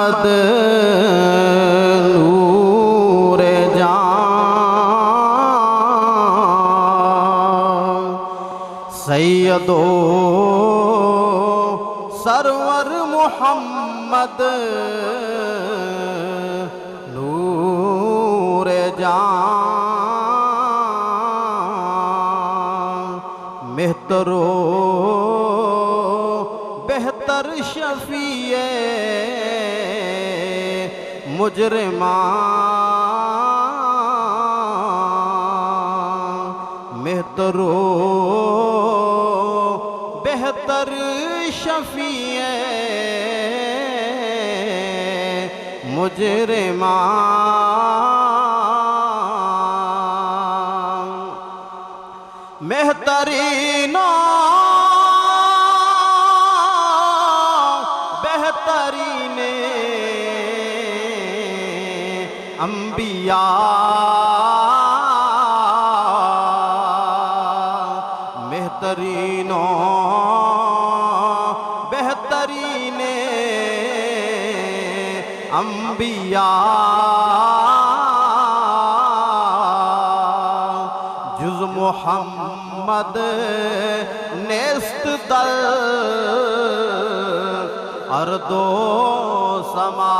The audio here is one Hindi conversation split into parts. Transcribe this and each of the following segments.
मोहम्मद नूरे जान सैयदो सरवर मोहम्मद नूरे जान मेहतरो बेहतर शफीए मुजरिमा मेहतरो बेहतर शफीए मुजरिमा मेहतरीनो बेहतरीने अंबिया मेहतरीनो बेहतरीने अंबिया जुज़ मोहम्मद नेस्त दल अर्दो समा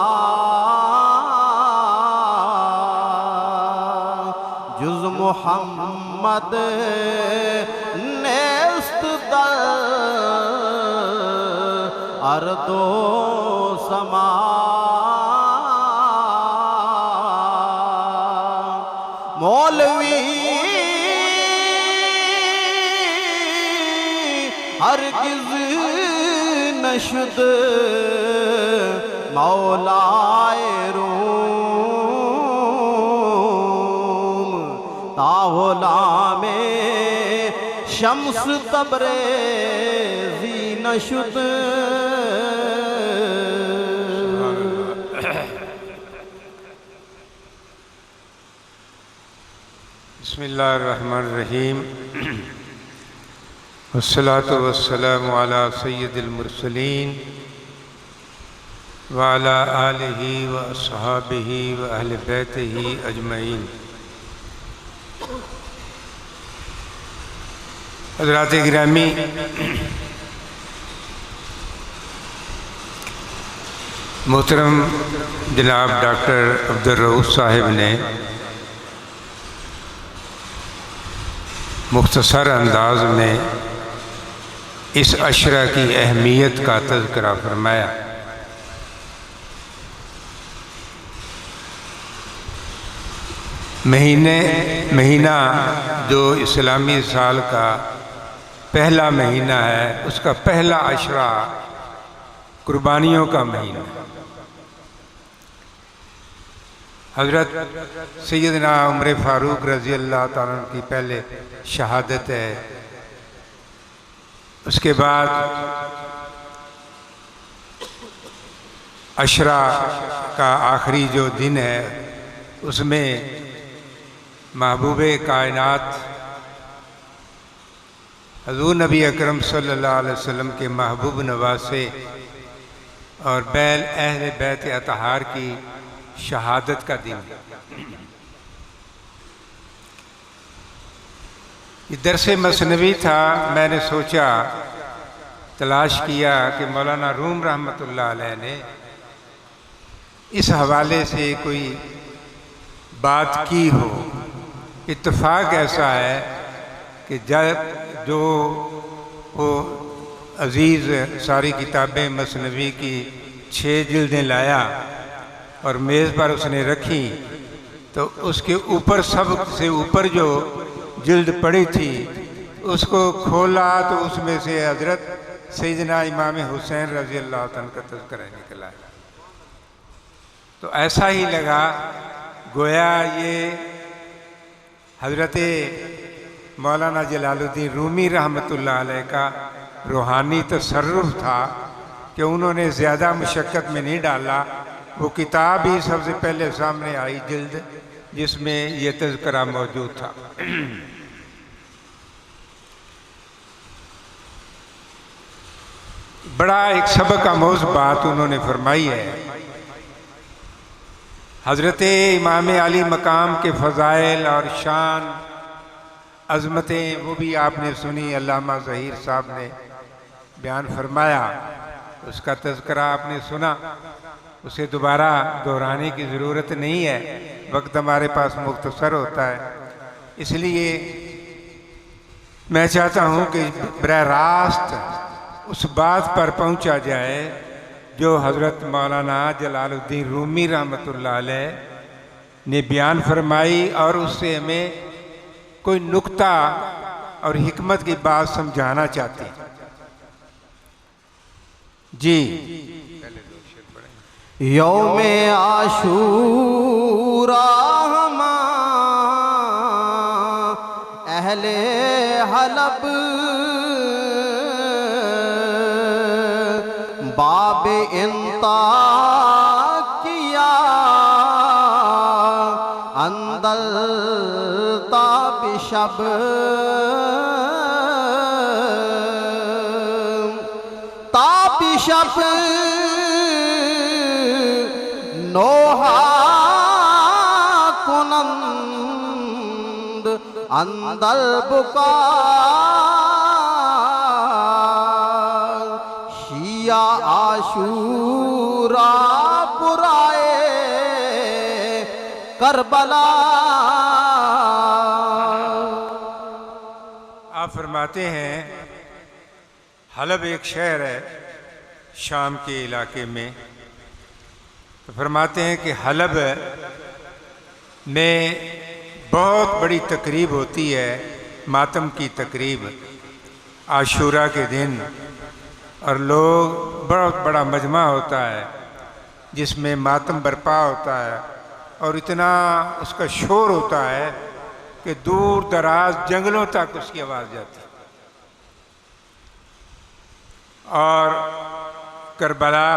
जुज़ मोहम्मद नेस्त दल अर्दो समा मौलवी हरगिज़ नशद मौलाए रूम तावला में शम्स तबरेज़ी नशद बिस्मिल्लाहिर्रहमानिर्रहीम वस्सलातु वस्सलामु अला सय्यिदिल मुरसलीन व अला आलिहि व अस्हाबिहि व अहले बैतिहि अजमईन। हज़रात गिरामी, मोहतरम जनाब डॉक्टर अब्दुल रऊफ़ साहिब ने मुख्तसर अंदाज में इस अशरा की अहमियत का तज़किरा फरमाया। महीना जो इस्लामी साल का पहला महीना है, उसका पहला अशरा कुर्बानियों का महीना है। हज़रत सैयदना उमर फ़ारूक रज़ी अल्लाह ताला की पहले शहादत है। उसके बाद अशरा का आखिरी जो दिन है, उसमें महबूबे कायनात हज़ूर नबी अकरम सल्लल्लाहु अलैहि वसल्लम के महबूब नवासे और बैल अहले बैत अतहार की शहादत का दिन। ये दरस मसनवी था। मैंने सोचा, तलाश किया कि मौलाना रूम रहमतुल्लाह अलैह ने इस हवाले से कोई बात की हो। इत्तेफाक ऐसा है कि जो वो अज़ीज़ सारी किताबें मसनवी की 6 जिल्दें लाया और मेज़ पर उसने रखी, तो उसके ऊपर सबसे ऊपर जो जिल्द पड़ी थी उसको खोला तो उसमें से हज़रत सैयदना इमाम हुसैन रज़ी अल्लाह तआला का तज़किरा निकला। तो ऐसा ही लगा गोया ये हज़रत मौलाना जलालुद्दीन रूमी रहमतुल्लाह अलैह का रूहानी तसर्रुफ़ था कि उन्होंने ज़्यादा मुशक्क़त में नहीं डाला। वो किताब ही सबसे पहले सामने आई, जिल्द जिसमें ये तज़किरा मौजूद था। बड़ा एक सबक आमोज़ बात उन्होंने फरमाई है हज़रत इमाम अली मकाम के फ़ज़ाइल और शान अज़मतें वो भी आपने सुनी, अल्लामा ज़हीर साहब ने बयान फरमाया, उसका तज़किरा आपने सुना, उसे दोबारा दोहराने की ज़रूरत नहीं है, वक्त हमारे पास मुख्तसर होता है। इसलिए मैं चाहता हूँ कि बराह रास्त उस बात पर पहुँचा जाए जो हज़रत मौलाना जलालुद्दीन रूमी रहमतुल्लाह अलैह ने बयान फरमाई, और उससे हमें कोई नुक्ता और हिकमत की बात समझाना चाहते हैं। जी यौमे आशूरा हमा अहले हलब बाब इंता किया अंदर ताबिशब ताबिशब नोहा कुनंद अंदर बुका शिया आशूरा पुराए करबला। आप फरमाते हैं हलब एक शहर है शाम के इलाके में, तो फरमाते हैं कि हलब में बहुत बड़ी तकरीब होती है, मातम की तकरीब आशूरा के दिन, और लोग बहुत बड़ा मजमा होता है जिसमें मातम बरपा होता है, और इतना उसका शोर होता है कि दूर दराज जंगलों तक उसकी आवाज़ जाती है। और करबला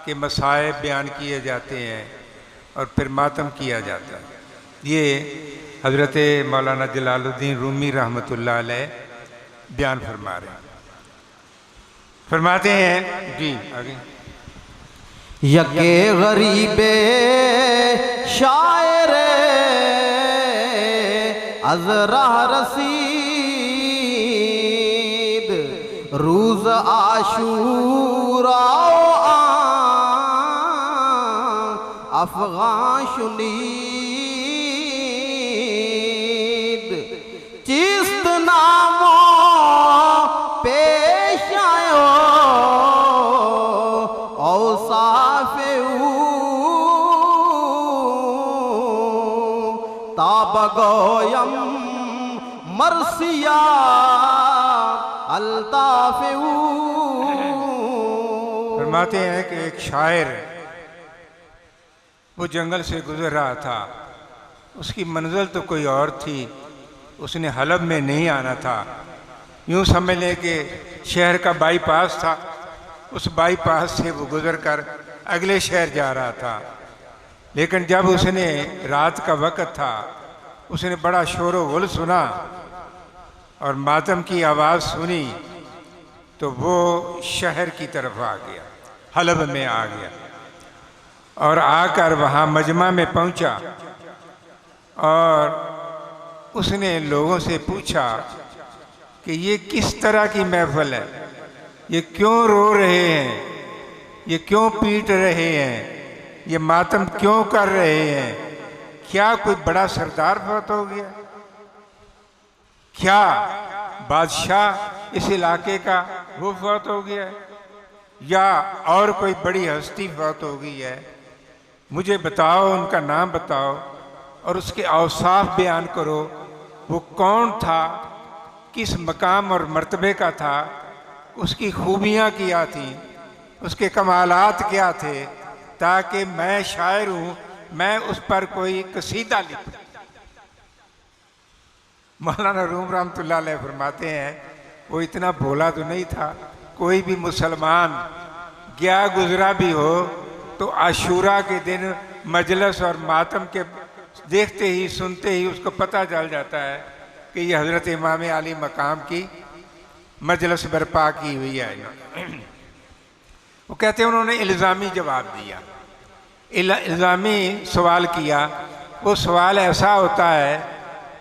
के मसाइब बयान किए जाते हैं और फिर मातम किया जाता है। ये हज़रत मौलाना जलालुद्दीन रूमी रहमतुल्लाह अलैह बयान फरमा रहे हैं। फरमाते हैं जी आगे, यके गरीबे शायर अज़रा रसीद रूज़ आशूरा अफ़गान शुनीद चिस्त नामो पेश आयो औसाफ़े ताबगोयम मरसिया अल्ताफ़े। फरमाते हैं कि एक शायर वो जंगल से गुजर रहा था, उसकी मंजिल तो कोई और थी, उसने हलब में नहीं आना था, यूँ समझ लें कि शहर का बाईपास था, उस बाईपास से वो गुजर कर अगले शहर जा रहा था। लेकिन जब उसने रात का वक़्त था, उसने बड़ा शोर व गुल सुना और मातम की आवाज़ सुनी, तो वो शहर की तरफ आ गया, हलब में आ गया, और आकर वहाँ मजमा में पहुँचा और उसने लोगों से पूछा कि ये किस तरह की महफिल है, ये क्यों रो रहे हैं, ये क्यों पीट रहे हैं, ये मातम क्यों कर रहे हैं, क्या कोई बड़ा सरदार फौत हो गया, क्या बादशाह इस इलाके का वो फौत हो गया है, या और कोई बड़ी हस्ती फौत हो गई है, मुझे बताओ, उनका नाम बताओ और उसके औसाफ बयान करो, वो कौन था, किस मकाम और मर्तबे का था, उसकी खूबियाँ क्या थी, उसके कमालात क्या थे, ताकि मैं शायर हूँ, मैं उस पर कोई कसीदा लिखूं। मौलाना रूम रहमतुल्लाह अलैह फरमाते हैं वो इतना भोला तो नहीं था, कोई भी मुसलमान गया गुजरा भी हो तो आशूरा के दिन मजलिस और मातम के देखते ही सुनते ही उसको पता चल जाता है कि ये हज़रत इमाम अली मकाम की मजलिस बर्पा की हुई है। वो कहते हैं उन्होंने इल्ज़ामी जवाब दिया इल्ज़ामी सवाल किया। वो सवाल ऐसा होता है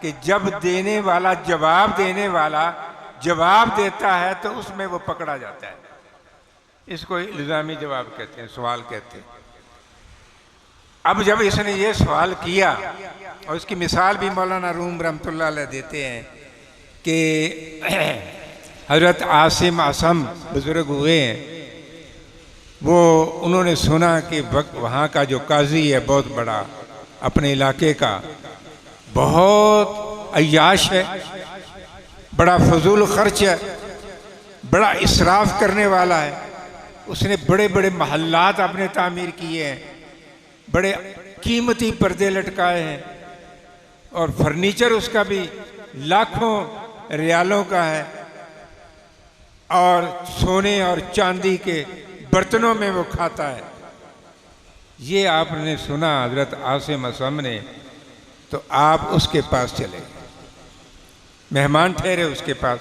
कि जब देने वाला जवाब देता है तो उसमें वो पकड़ा जाता है। इसको इल्ज़ामी जवाब कहते हैं, सवाल कहते हैं। अब जब इसने ये सवाल किया, और इसकी मिसाल भी मौलाना रूम रहमतुल्लाह अलैह देते हैं कि हज़रत आसिम असम बुज़ुर्ग हुए हैं, वो उन्होंने सुना कि वहाँ का जो काजी है बहुत बड़ा, अपने इलाके का बहुत अय्याश है, बड़ा फजूल खर्च है, बड़ा इसराफ करने वाला है। उसने बड़े बड़े महल्लात अपने तामीर किए हैं, बड़े कीमती पर्दे लटकाए हैं, और फर्नीचर उसका भी लाखों रियालों का है, और सोने और चांदी के बर्तनों में वो खाता है। ये आपने सुना हजरत आसिम असम ने, तो आप उसके पास चले गए, मेहमान ठहरे उसके पास।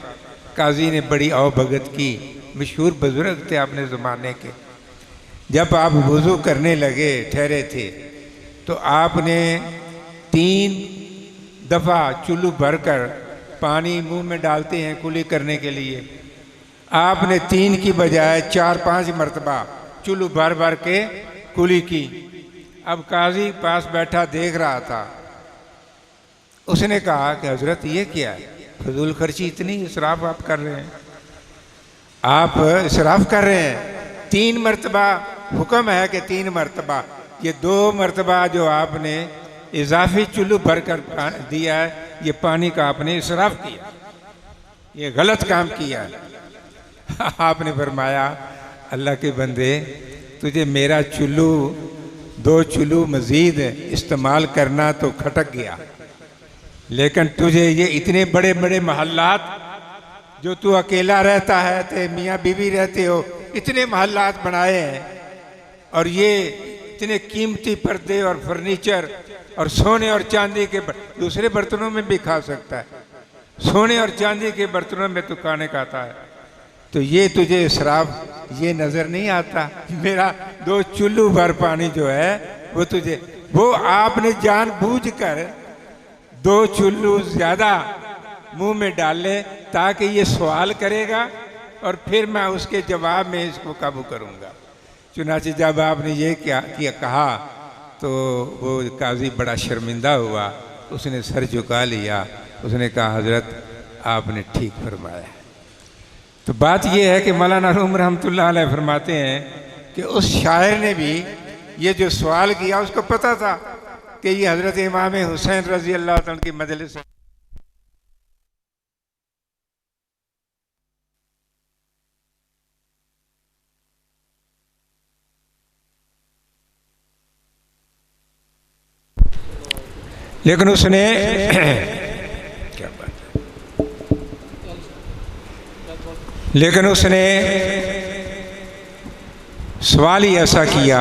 काजी ने बड़ी अवभगत की, मशहूर बुजुर्ग थे अपने ज़माने के। जब आप वज़ू करने लगे, ठहरे थे, तो आपने 3 दफ़ा चुल्लू भरकर पानी मुंह में डालते हैं कुली करने के लिए, आपने 3 की बजाय 4-5 मरतबा चुल्लू भर भर के कुली की। अब काजी पास बैठा देख रहा था। उसने कहा कि हजरत ये क्या है, फजूल खर्ची इतनी इसराफ आप कर रहे हैं, आप इसराफ कर रहे हैं। 3 मरतबा हुक्म है कि 3 मरतबा, ये 2 मरतबा जो आपने इजाफी चुल्लू भर कर दिया है, ये पानी का आपने इसराफ किया, ये गलत काम किया है। आपने फरमाया, अल्लाह के बंदे, तुझे मेरा 2 चुल्लू मज़ीद इस्तेमाल करना तो खटक गया, लेकिन तुझे ये इतने बड़े बड़े महल्लात, जो तू अकेला रहता है, ते मियाँ बीवी रहते हो, इतने महल्लात बनाए हैं, और ये इतने कीमती पर्दे और फर्नीचर और सोने और चांदी के दूसरे बर्तनों में भी खा सकता है, सोने और चांदी के बर्तनों में तू खाने खाता है, तो ये तुझे इसराफ ये नज़र नहीं आता। मेरा 2 चुल्लू भर पानी जो है वो तुझे, वो आपने जानबूझकर 2 चुल्लू ज़्यादा मुंह में डाल ले, ताकि ये सवाल करेगा और फिर मैं उसके जवाब में इसको काबू करूँगा। चुनाचे जब आपने ये किया कहा, तो वो काजी बड़ा शर्मिंदा हुआ, उसने सर झुका लिया, उसने कहा, हजरत आपने ठीक फरमाया। तो बात ये है कि मौलाना रूम रहमतुल्लाह अलैह फरमाते हैं कि उस शायर ने भी ये जो सवाल किया, उसको पता था कि ये हज़रत इमाम हुसैन रज़ी अल्लाह तआला की मजलिस है। लेकिन उसने क्या बात है, लेकिन उसने सवाल ही ऐसा किया।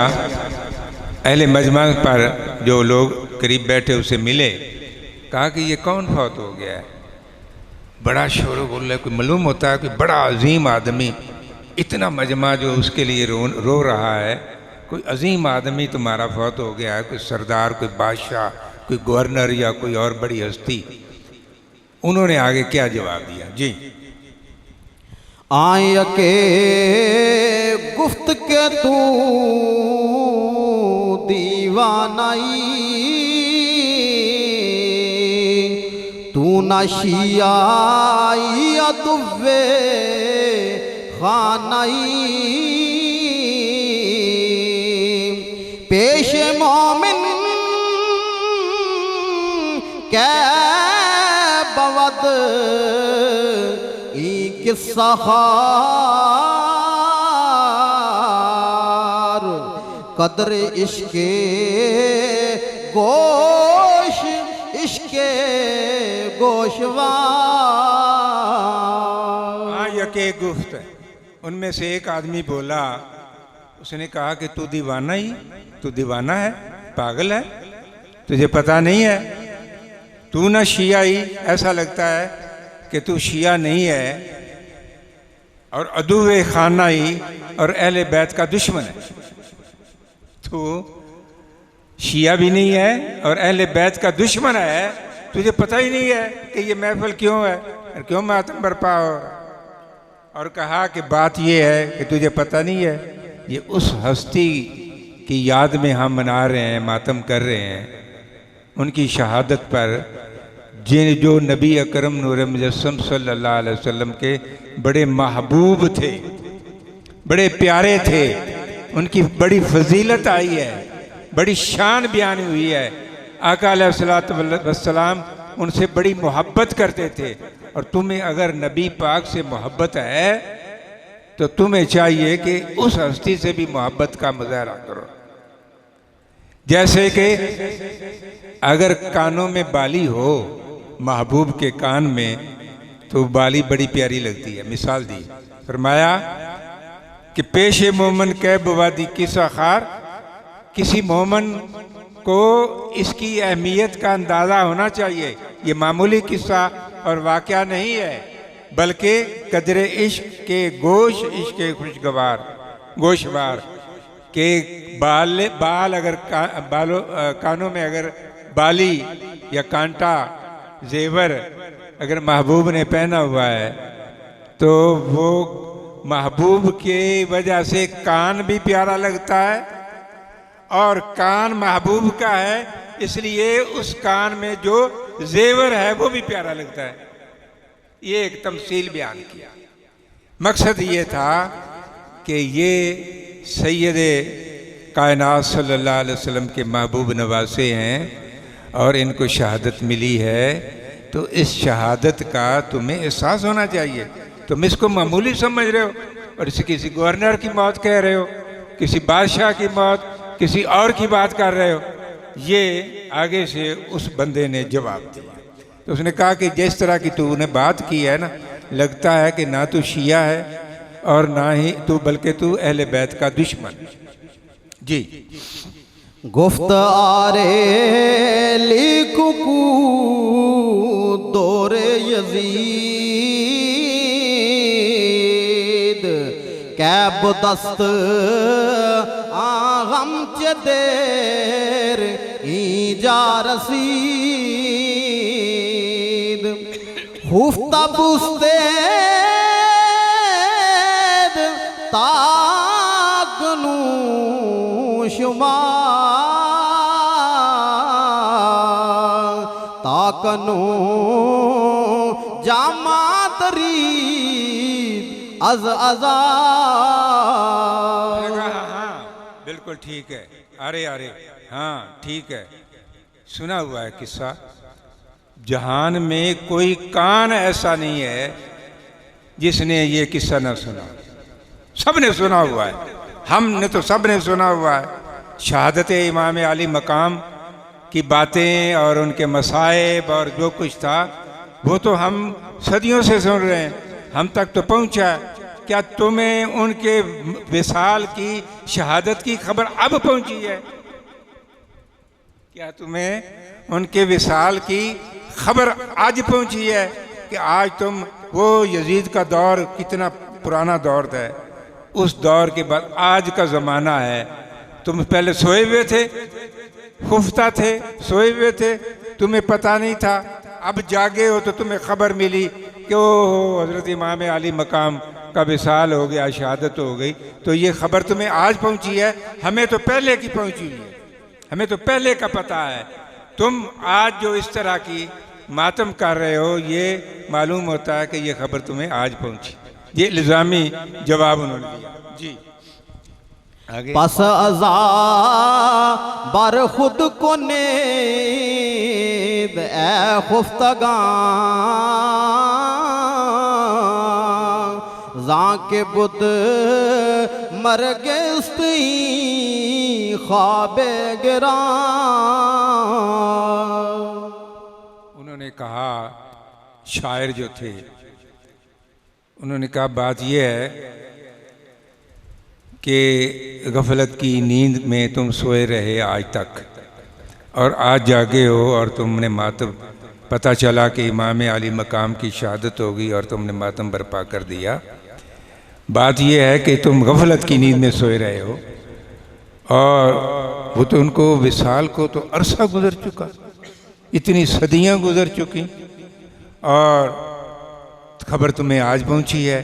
अहले मजमा पर जो लोग करीब बैठे उसे मिले, कहा कि ये कौन फौत हो गया है, बड़ा शोर गुल है, कोई मालूम होता है कि बड़ा अजीम आदमी, इतना मजमा जो उसके लिए रो रहा है, कोई अजीम आदमी तुम्हारा फौत हो गया है, कोई सरदार, कोई बादशाह, कोई गवर्नर या कोई और बड़ी हस्ती। उन्होंने आगे क्या जवाब दिया जी। आय के गुफ्त के तू दीवानाई, तू नशियाई अदुवे खानाई, पेश मोमिन कै बवद ई किस्सा खार, कदर इश्के गोश, इश्के गोशवार। यके गुफ्त, उनमें से एक आदमी बोला, उसने कहा कि तू दीवाना है, पागल है, तुझे पता नहीं है, तू ना शियाई, ऐसा लगता है कि तू शिया नहीं है, और अदुवे खानाई और अहले बैत का दुश्मन है। तू शिया भी नहीं है और अहले बैत का दुश्मन है, तुझे पता ही नहीं है कि ये महफिल क्यों है और क्यों मातम बरपा हो। और कहा कि बात ये है कि तुझे पता नहीं है, ये उस हस्ती की याद में हम मना रहे हैं, मातम कर रहे हैं, उनकी शहादत पर, जो नबी अकरम नूर मुजस्सम सल्लल्लाहु अलैहि वसल्लम के बड़े महबूब थे, बड़े प्यारे थे, उनकी बड़ी फजीलत आई है, बड़ी शान बयान हुई है। आका अलैहिस्सलातु वस्सलाम उनसे बड़ी मोहब्बत करते थे। और तुम्हें अगर नबी पाक से मोहब्बत है तो तुम्हें चाहिए कि उस हस्ती से भी मोहब्बत का मुजाहरा करो। जैसे कि अगर कानों में बाली हो, महबूब के कान में, तो बाली बड़ी प्यारी लगती है। मिसाल दी, फरमाया कि पेशे मोमन कै बवादी किस्सा खार, किसी मोमन को इसकी अहमियत का अंदाज़ा होना चाहिए। ये मामूली किस्सा और वाक़या नहीं है, बल्कि कदरे इश्क के गोश, इश्क के खुशगवार गोशवार के बाल अगर कानों में अगर बाली या कांटा जेवर अगर महबूब ने पहना हुआ है तो वो महबूब के वजह से कान भी प्यारा लगता है, और कान महबूब का है इसलिए उस कान में जो जेवर है वो भी प्यारा लगता है। ये एक तमसील बयान किया। मकसद ये था कि ये सैयदे कायनात सल्लल्लाहु अलैहि वसल्लम के महबूब नवासे हैं और इनको शहादत मिली है, तो इस शहादत का तुम्हें एहसास होना चाहिए। तुम इसको मामूली समझ रहे हो और इसे किसी गवर्नर की मौत कह रहे हो, किसी बादशाह की मौत, किसी और की बात कर रहे हो। ये आगे से उस बंदे ने जवाब दिया। तो उसने कहा कि जिस तरह की तूने बात की है ना, लगता है कि ना तू शिया है और ना ही तू, बल्कि तू अहले बैत का दुश्मन। जी। गुफ्त आरे लिकुकू दौरे यजीद कैब दस्त आगम च देर ईजा रसीद हुफ्ता बुस्ते तागनू शुमा ताकनू जामा तरीद अज अजा। हाँ बिल्कुल ठीक है, अरे अरे हाँ ठीक है, सुना हुआ है किस्सा। जहान में कोई कान ऐसा नहीं है जिसने ये किस्सा ना सुना। सब ने सुना हुआ है, हमने तो सब ने सुना हुआ है। शहादत इमाम अली मकाम की बातें और उनके मसाइब और जो कुछ था वो तो हम सदियों से सुन रहे हैं, हम तक तो पहुंचा। क्या तुम्हें उनके विसाल की शहादत की खबर अब पहुंची है? क्या तुम्हें उनके विसाल की खबर आज पहुंची है कि आज तुम वो यजीद का दौर कितना पुराना दौर था, उस दौर के बाद आज का ज़माना है। तुम पहले सोए हुए थे, खुफ्ता थे, सोए हुए थे, तुम्हें पता नहीं था। अब जागे हो तो तुम्हें खबर मिली कि ओ हज़रत इमाम अली मकाम का विसाल हो गया, शहादत हो गई। तो ये खबर तुम्हें आज पहुंची है, हमें तो पहले की पहुंची हुई है, हमें तो पहले का पता है। तुम आज जो इस तरह की मातम कर रहे हो, ये मालूम होता है कि ये खबर तुम्हें आज पहुंची। ये इल्ज़ामी जवाब उन्होंने दिया। जी आगे। पस अज़ा बर खुद को नेद ए खुफ्तगा जाके बुद मर गस्ती ख्वाबे गिरा। उन्होंने कहा, शायर जो थे उन्होंने कहा बात यह है कि गफलत की नींद में तुम सोए रहे आज तक और आज जागे हो और तुमने मातम, पता चला कि इमाम अली मकाम की शहादत हो गई और तुमने मातम बर्पा कर दिया। बात यह है कि तुम गफलत की नींद में सोए रहे हो और वो तो उनको विसाल को तो अरसा गुजर चुका, इतनी सदियां गुजर चुकी और खबर तुम्हें आज पहुंची है।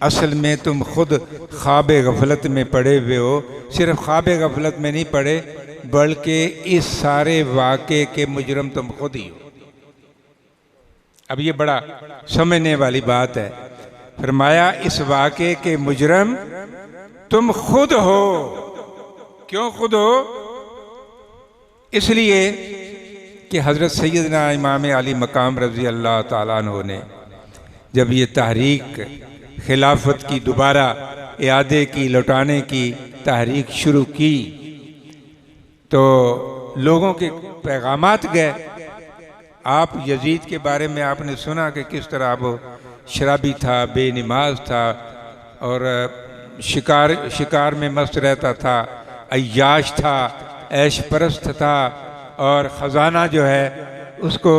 असल में तुम खुद ख्वाब गफलत में पड़े हुए हो। सिर्फ ख्वाब गफलत में नहीं पड़े बल्कि इस सारे वाक़े के मुजरम तुम खुद ही हो। अब ये बड़ा समझने वाली बात है। फरमाया इस वाक़े के मुजरम तुम खुद हो। क्यों खुद हो? इसलिए कि हज़रत सैयदना इमाम अली मकाम रज़ी अल्लाह ताला अन्हु ने जब ये तहरीक खिलाफत की दोबारा इआदे की लौटाने की तहरीक शुरू की तो लोगों के पैगामात गए। आप यजीद के बारे में आपने सुना कि किस तरह वो शराबी था, बेनमाज था और शिकार में मस्त रहता था, अय्याश था, ऐश परस्त था और ख़जाना जो है उसको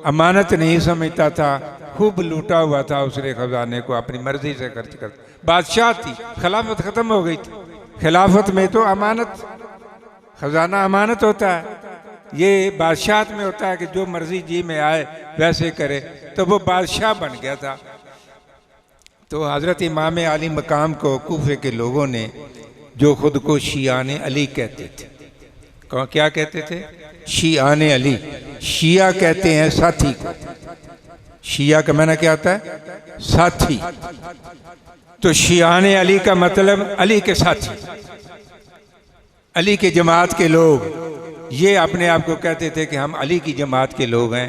अमानत नहीं समझता था, खूब लूटा हुआ था उसने ख़जाने को, अपनी मर्जी से खर्च कर। बादशाह थी, खिलाफत ख़त्म हो गई थी। खिलाफत में तो अमानत, ख़जाना अमानत होता है, ये बादशाह में होता है कि जो मर्जी जी में आए वैसे करे। तो वो बादशाह बन गया था। तो हज़रत इमाम अली मकाम को कूफे के लोगों ने, जो खुद को शियाने अली कहते थे, क्या कहते थे? शियाने अली। शिया कहते हैं साथी को। शिया का माना क्या होता है? साथी। तो शियाने अली का मतलब अली के साथी, अली के जमात के लोग। ये अपने आप को कहते थे कि हम अली की जमात के लोग हैं,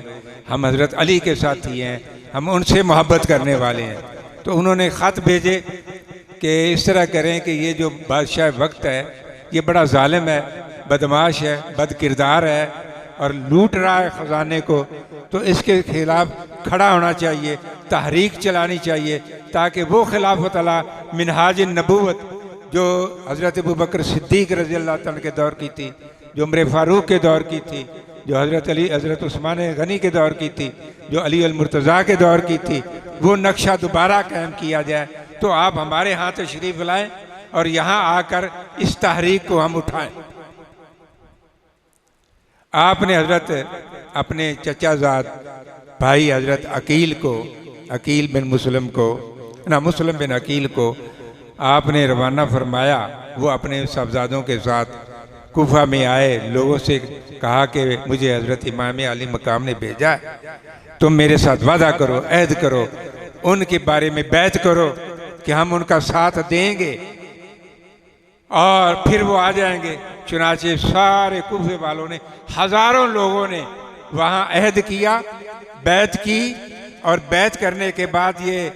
हम हज़रत अली के साथी हैं, हम उनसे मोहब्बत करने वाले हैं। तो उन्होंने ख़त भेजे कि इस तरह करें कि ये जो बादशाह वक्त है ये बड़ा जालिम है, बदमाश है, बद किरदार है और लूट रहा है ख़जाने को, तो इसके खिलाफ खड़ा होना चाहिए, तहरीक चलानी चाहिए ताकि वो खिलाफत अला मिनहाज नबूवत जो हज़रत अबू बकर सिद्दीक़ रज़ी अल्लाह तआला के दौर की थी, जो उमर फ़ारूक के दौर की थी, जो हज़रत उस्मान गनी के दौर की थी, जो अली अल मुर्तज़ा के दौर की थी, वो नक्शा दोबारा कायम किया जाए। तो आप हमारे यहाँ तशरीफ़ लाएं और यहाँ आकर इस तहरीक को हम उठाएं। आपने हज़रत अपने चचाजाद भाई हज़रत अकील को, अकील बिन मुस्लिम को ना, मुस्लिम बिन अकील को आपने रवाना फरमाया। वो अपने साहबजादों के साथ कूफा में आए, लोगों से कहा कि मुझे हज़रत इमाम अली मकाम ने भेजा है, तुम मेरे साथ वादा करो, अहद करो, उनके बारे में बैत करो कि हम उनका साथ देंगे और फिर वो आ जाएंगे। चुनाचे सारे कूफे वालों ने, हज़ारों लोगों ने वहाँ अहद किया, बैत की और बैत करने के बाद ये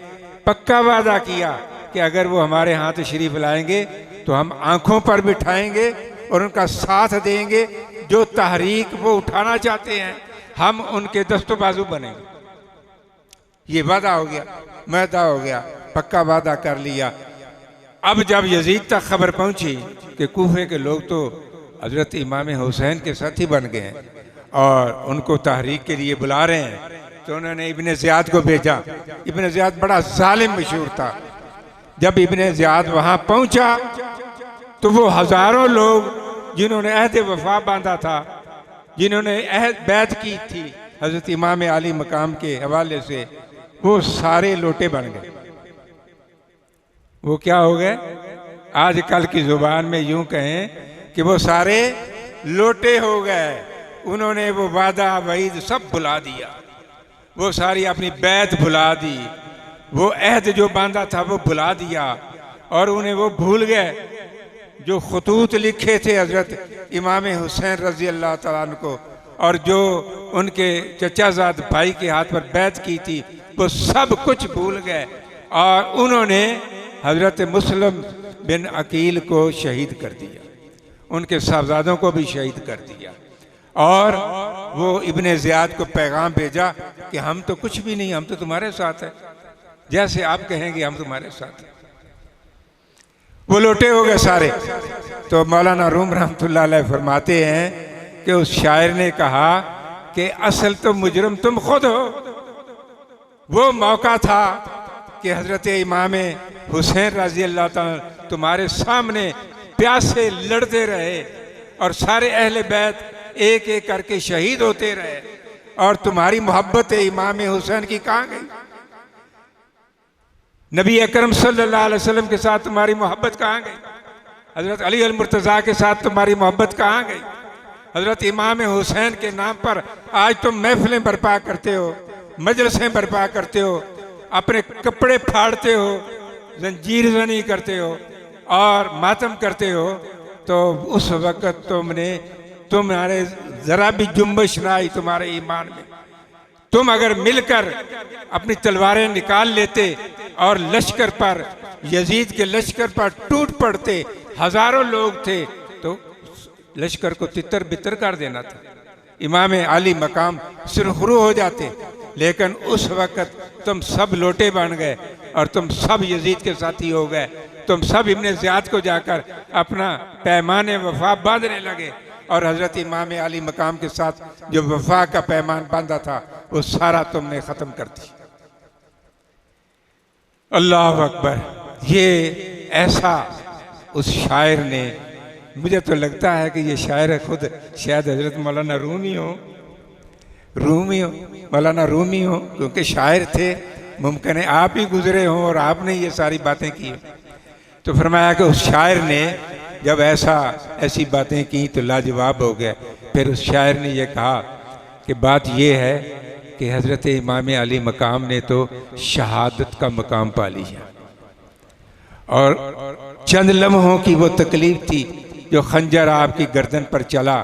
पक्का वादा किया कि अगर वो हमारे यहाँ तशरीफ़ लाएंगे तो हम आँखों पर बिठाएंगे और उनका साथ देंगे। जो तहरीक वो उठाना चाहते हैं हम उनके दस्तो बाजू बनेंगे। ये वादा हो गया, मैदा हो गया, पक्का वादा कर लिया। अब जब यजीद तक खबर पहुंची कि कूफे के लोग तो हज़रत इमाम हुसैन के साथी बन गए हैं और उनको तहरीक के लिए बुला रहे हैं, तो उन्होंने इब्ने ज़ियाद को भेजा। इब्ने ज़ियाद बड़ा जालिम मशहूर था। जब इब्ने ज़ियाद वहाँ पहुँचा तो वो हज़ारों लोग जिन्होंने अहद वफा बांधा था, जिन्होंने अहद बैत की थी हज़रत इमाम अली मकाम के हवाले से, वो सारे लोटे बन गए। वो क्या हो गए? आजकल की ज़ुबान में यूं कहें कि वो सारे लोटे हो गए। उन्होंने वो वादा वईद सब भुला दिया, वो सारी अपनी बैत भुला दी, वो अहद जो बांधा था वो भुला दिया और उन्हें वो भूल गए जो खतूत लिखे थे हज़रत इमाम हुसैन रज़ी अल्लाह तआला अन्हु को और जो उनके चचाजाद भाई के हाथ पर बैत की थी, वो सब कुछ भूल गए और उन्होंने हज़रत मुस्लिम बिन अकील को शहीद कर दिया, उनके साहबजादों को भी शहीद कर दिया। और वो इब्ने ज़ियाद को पैगाम भेजा कि हम तो कुछ भी नहीं, हम तो तुम्हारे साथ हैं, जैसे आप कहेंगे हम तुम्हारे साथ हैं। वो लोटे हो गए सारे। तो मौलाना रूम रहमतुल्लाह अलैह फरमाते हैं कि उस शायर ने कहा कि असल तो मुजरम तुम खुद हो। वो मौका था कि हज़रत इमाम हुसैन रज़ी अल्लाह तआला तुम्हारे सामने प्यासे लड़ते रहे और सारे अहले बैत एक एक करके शहीद होते रहे, और तुम्हारी मोहब्बत इमाम हुसैन की कहाँ गई? नबी अकरम सल्लल्लाहु अलैहि वसल्लम के साथ तुम्हारी मोहब्बत कहाँ गई? हजरत अली अल मुर्तज़ा के साथ तुम्हारी मोहब्बत कहाँ गई? हजरत इमाम हुसैन के नाम पर आज तुम महफिलें बर्पा करते हो, मजलिसें बर्पा करते हो, अपने कपड़े फाड़ते हो, जंजीर जनी करते हो और मातम करते हो। तो उस वक़्त तुम्हारे ज़रा भी जुम्बश ना आई तुम्हारे ईमान में। तुम अगर मिलकर अपनी तलवारें निकाल लेते और लश्कर पर, यजीद के लश्कर पर टूट पड़ते, हजारों लोग थे, तो लश्कर को तितर बितर कर देना था, इमाम आली मकाम सुरखरू हो जाते। लेकिन उस वक़्त तुम सब लोटे बन गए और तुम सब यजीद के साथी हो गए। तुम सब इब्ने ज़ियाद को जाकर अपना पैमाने वफा बांधने लगे, और हज़रत इमाम आली मकाम के साथ जो वफा का पैमान बांधा था वो सारा तुमने ख़त्म कर दिया। अल्लाह अकबर। ये ऐसा उस शायर ने, मुझे तो लगता है कि ये शायर खुद शायद हज़रत मौलाना रूमी हो, मौलाना रूमी हो, क्योंकि शायर थे। मुमकिन है आप ही गुजरे हों और आपने ये सारी बातें की। तो फरमाया कि उस शायर ने जब ऐसी बातें की तो लाजवाब हो गया। फिर उस शायर ने यह कहा कि बात यह है कि हज़रत इमाम अली मकाम ने तो शहादत का मकाम पा लिया, और चंद लम्हों की वो तकलीफ थी जो खंजर आपकी गर्दन पर चला,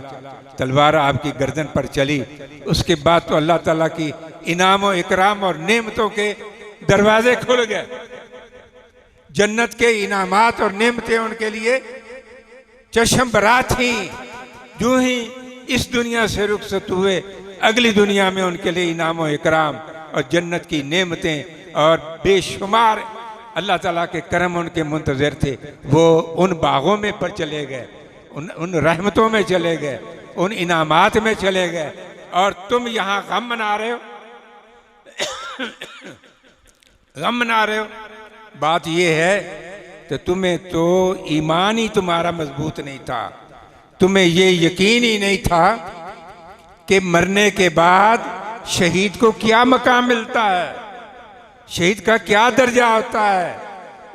तलवार आपकी गर्दन पर चली। उसके बाद तो अल्लाह ताला की इनाम और इकराम और नेमतों के दरवाजे खुल गए। जन्नत के इनामात और नेमतें उनके लिए चश्म बरा थी। जो ही इस दुनिया से रुखसत हुए, अगली दुनिया में उनके लिए इनाम और इकराम और जन्नत की नेमतें और बेशुमार अल्लाह ताला के करम उनके मुंतज़िर थे। वो उन बागों में पर चले गए, उन रहमतों में चले गए, उन इनामात में चले गए, और तुम यहाँ गम मना रहे हो, गम मना रहे हो। बात यह है कि तुम्हें तो ईमान ही तुम्हारा मजबूत नहीं था, तुम्हें ये यकीन ही नहीं था कि मरने के बाद शहीद को क्या मकाम मिलता है, शहीद का क्या दर्जा होता है,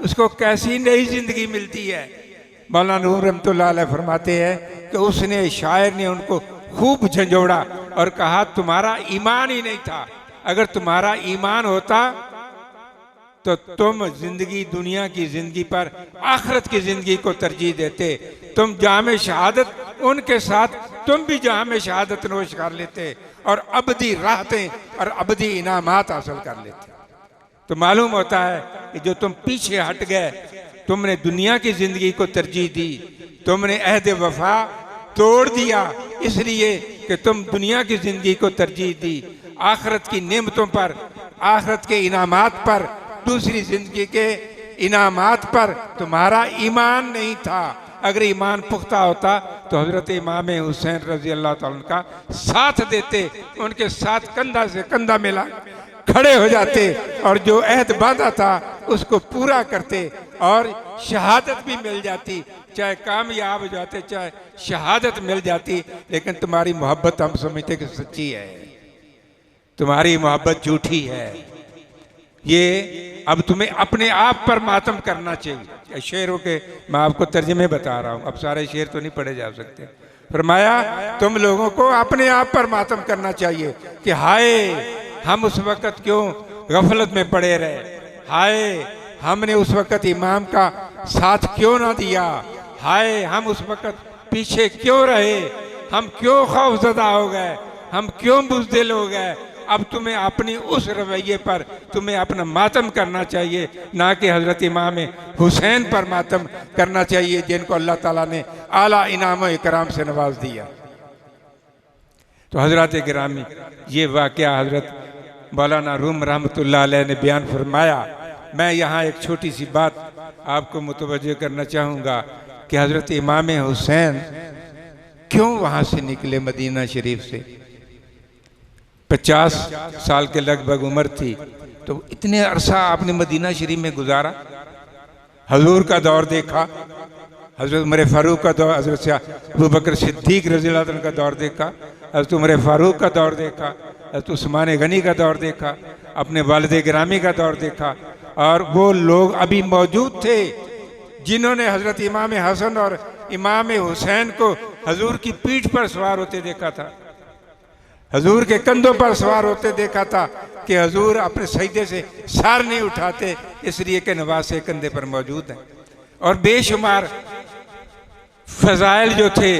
उसको कैसी नई जिंदगी मिलती है। मौलाना नूर रहमतुल्लाह अलैह फरमाते हैं कि उसने, शायर ने उनको खूब झंझोड़ा और कहा तुम्हारा ईमान ही नहीं था। अगर तुम्हारा ईमान होता तो तुम जिंदगी, दुनिया की जिंदगी पर आखिरत की जिंदगी को तरजीह देते। तुम जामे शहादत, उनके साथ तुम भी जामे शहादत नोश कर लेते और अबदी राहतें और अबदी इनामात हासिल कर लेते। तो मालूम होता है कि जो तुम पीछे हट गए, तुमने दुनिया की जिंदगी को तरजीह दी, तुमने अहद वफा तोड़ दिया, इसलिए कि तुम दुनिया की जिंदगी को तरजीह दी, आखिरत की नेमतों पर, आखिरत के इनामात पर, दूसरी जिंदगी के इनामात पर तुम्हारा ईमान नहीं था। अगर ईमान पुख्ता होता तो हजरत इमाम हुसैन रजी अल्लाह ताला का साथ देते, उनके साथ कंधा से कंधा मिला खड़े हो जाते और जो अहद बांधा था उसको पूरा करते और शहादत भी मिल जाती, चाहे कामयाब हो जाते, चाहे शहादत मिल जाती। लेकिन तुम्हारी मोहब्बत हम समझते कि सच्ची है, तुम्हारी मोहब्बत झूठी है। ये अब तुम्हें अपने आप पर मातम करना चाहिए। शेरों के मैं आपको तर्जुमे बता रहा हूँ, अब सारे शेर तो नहीं पढ़े जा सकते। फरमाया तुम लोगों को अपने आप पर मातम करना चाहिए कि हाय हम उस वक़्त क्यों गफलत में पड़े रहे, हाय हमने उस वक़्त इमाम का साथ क्यों ना दिया, हाय हम उस वक़्त पीछे क्यों रहे, हम क्यों खौफज़दा हो गए, हम क्यों बुज़दिल हो गए। अब तुम्हें अपनी उस रवैये पर तुम्हें अपना मातम करना चाहिए, ना कि हज़रत इमाम हुसैन पर मातम करना चाहिए जिनको अल्लाह ताला ने आला इनाम व इकराम से नवाज दिया। तो हज़रत गिरामी, ये वाक़या हज़रत मौलाना रूम रहमतुल्लाह अलैह ने बयान फरमाया। मैं यहाँ एक छोटी सी बात आपको मुतवज्जो करना चाहूँगा कि हज़रत इमाम हुसैन क्यों वहाँ से निकले मदीना शरीफ से। 50 साल के लगभग उम्र थी, तो इतने अरसा आपने मदीना शरीफ में गुजारा, हजूर का दौर देखा, हज़रत उमर फ़ारूक का दौर, हज़रत अबू बकर सिद्दीक़ रज़ी अल्लाह अन्हु का दौर देखा, हज़रत उमर फ़ारूक का दौर देखा, हज़रत उस्मान गनी का दौर देखा, अपने वालिद गिरामी का दौर देखा। और वो लोग अभी मौजूद थे जिन्होंने हज़रत इमाम हसन और इमाम हुसैन को हजूर की पीठ पर सवार होते देखा था, हजूर के कंधों पर सवार होते देखा था कि हजूर अपने सजदे से सर नहीं उठाते, इसलिए कि नवासे कंधे पर मौजूद हैं। और बेशुमार फ़ज़ाइल जो थे,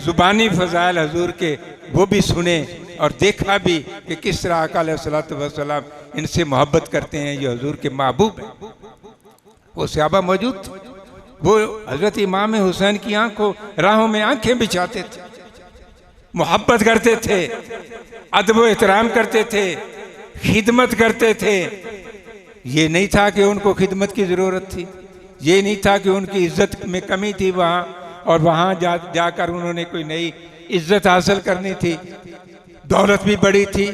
ज़ुबानी फ़ज़ाइल हजूर के, वो भी सुने और देखा भी कि किस तरह आका अलैहिस्सलातु वस्सलाम इनसे मोहब्बत करते हैं, ये हजूर के महबूब हैं। वो सहाबा मौजूद थे, वो हज़रत इमाम हुसैन की आंखों राहों में आंखें बिछाते थे, मोहब्बत करते थे, अदब व एहतराम करते थे, खिदमत करते थे। ये नहीं था कि उनको खिदमत की ज़रूरत थी, ये नहीं था कि उनकी इज्जत में कमी थी वहाँ, और वहाँ जाकर उन्होंने कोई नई इज्जत हासिल करनी थी। दौलत भी बड़ी थी,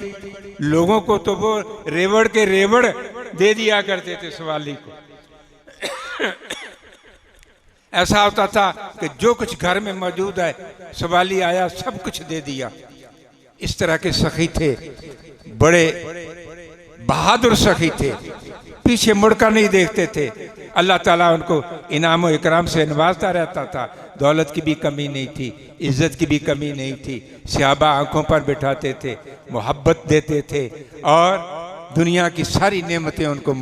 लोगों को तो वो रेवड़ के रेवड़ दे दिया करते थे सवाली को। ऐसा होता था कि जो कुछ घर में मौजूद है, सवाली आया सब कुछ दे दिया। इस तरह के सखी थे, बड़े बहादुर सखी थे, पीछे मुड़कर नहीं देखते थे। अल्लाह ताला उनको इनाम व इकराम से नवाजता रहता था। दौलत की भी कमी नहीं थी, इज्जत की भी कमी नहीं थी। सहाबा आंखों पर बिठाते थे, मोहब्बत देते थे, और दुनिया की सारी नेमतें उनको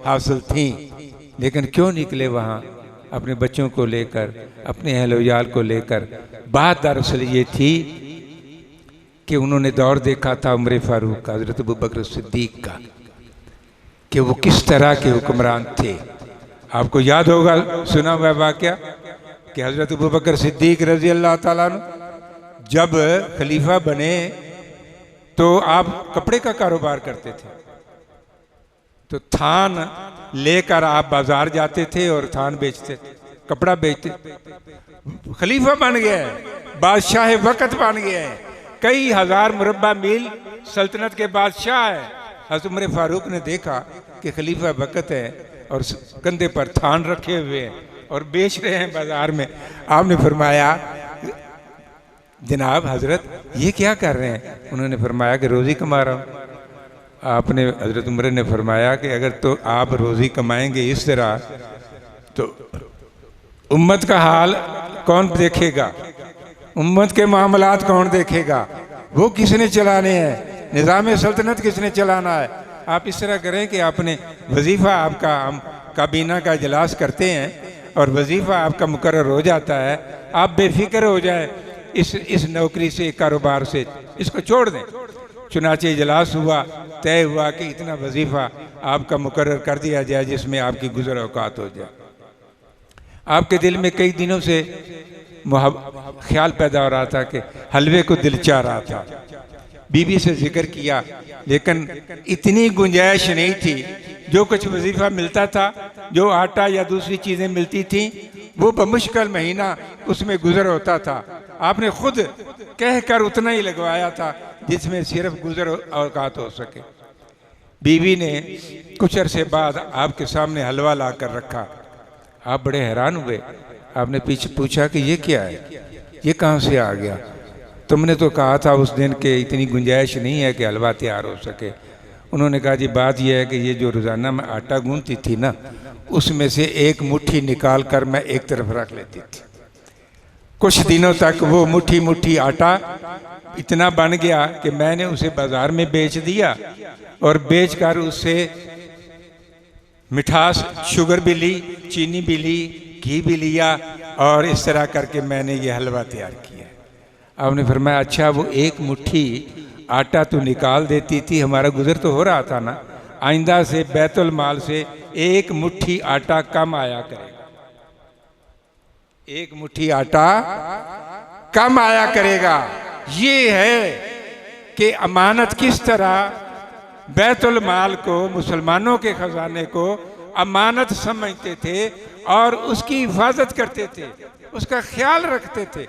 हासिल थीं। लेकिन क्यों निकले वहाँ अपने बच्चों को लेकर, अपने अहल-व-याल को लेकर? बात दरअसल ये थी कि उन्होंने दौर देखा था उमर फ़ारूक का, हज़रत अबू बकर सिद्दीक़ का, कि वो किस तरह के हुक्मरान थे। आपको याद होगा, सुना हुआ वाक़या कि हज़रत अबू बकर सिद्दीक़ रज़ी अल्लाह ताला अन्हु जब खलीफा बने तो आप कपड़े का कारोबार करते थे, तो थान लेकर आप बाजार जाते थे और थान बेचते थे, कपड़ा बेचते। खलीफा बन गया है, बादशाह वक़्त बन गया है, कई हज़ार मुरब्बा मील सल्तनत के बादशाह है। हज़रत उमर फ़ारूक ने देखा कि खलीफा वक़्त है और कंधे पर थान रखे हुए हैं और बेच रहे हैं बाजार में। आपने फरमाया, जनाब हज़रत ये क्या कर रहे हैं? उन्होंने फरमाया कि रोज़ी कमा रहा हूँ। आपने, हज़रत उमर ने फरमाया कि अगर तो आप रोज़ी कमाएंगे इस तरह, तो उम्मत का हाल कौन देखेगा? उम्मत के मामलात कौन देखेगा? वो किसने चलाने हैं? निज़ाम सल्तनत किसने चलाना है? आप इस तरह करें कि आपने वजीफ़ा, आपका हम काबीना का इजलास करते हैं और वजीफ़ा आपका मुकर्रर हो जाता है, आप बेफिक्र हो जाए इस नौकरी से, कारोबार से, इसको छोड़ दें। चुनाचे इजलास हुआ, तय हुआ कि इतना वजीफ़ा आपका मुकर्रर कर दिया जाए जिसमें आपकी गुज़र औक़ात हो जाए। आपके दिल में कई दिनों से ख्याल पैदा हो रहा था कि हलवे को दिल चाह रहा था, बीबी से जिक्र किया, लेकिन इतनी गुंजाइश नहीं थी। जो कुछ वजीफ़ा मिलता था, जो आटा या दूसरी चीज़ें मिलती थीं, वो बमुश्किल महीना उसमें गुज़र होता था। आपने खुद कहकर उतना ही लगवाया था जिसमें सिर्फ गुज़र औक़ात हो सके। बीवी ने कुछ अरसे बाद आपके सामने हलवा ला कर रखा। आप बड़े हैरान हुए। आपने पीछे पूछा कि ये क्या है, ये कहाँ से आ गया? तुमने तो कहा था उस दिन के इतनी गुंजाइश नहीं है कि हलवा तैयार हो सके। उन्होंने कहा, जी बात यह है कि ये जो रोज़ाना मैं आटा गूंथती थी ना, उसमें से एक मुट्ठी निकाल कर मैं एक तरफ रख लेती थी। कुछ दिनों तक वो मुट्ठी मुट्ठी आटा इतना बन गया कि मैंने उसे बाजार में बेच दिया, और बेचकर उससे मिठास, शुगर भी ली, चीनी भी ली, घी भी लिया, और इस तरह करके मैंने ये हलवा तैयार किया। आपने फरमाया, अच्छा वो एक मुट्ठी आटा तो निकाल देती थी, हमारा गुजर तो हो रहा था ना, आइंदा से बैतुल माल से एक मुट्ठी आटा कम आया करेगा, एक मुट्ठी आटा कम आया करेगा। ये है कि अमानत किस तरह बैतुल माल को, मुसलमानों के खजाने को अमानत समझते थे और उसकी हिफाजत करते थे, उसका ख्याल रखते थे।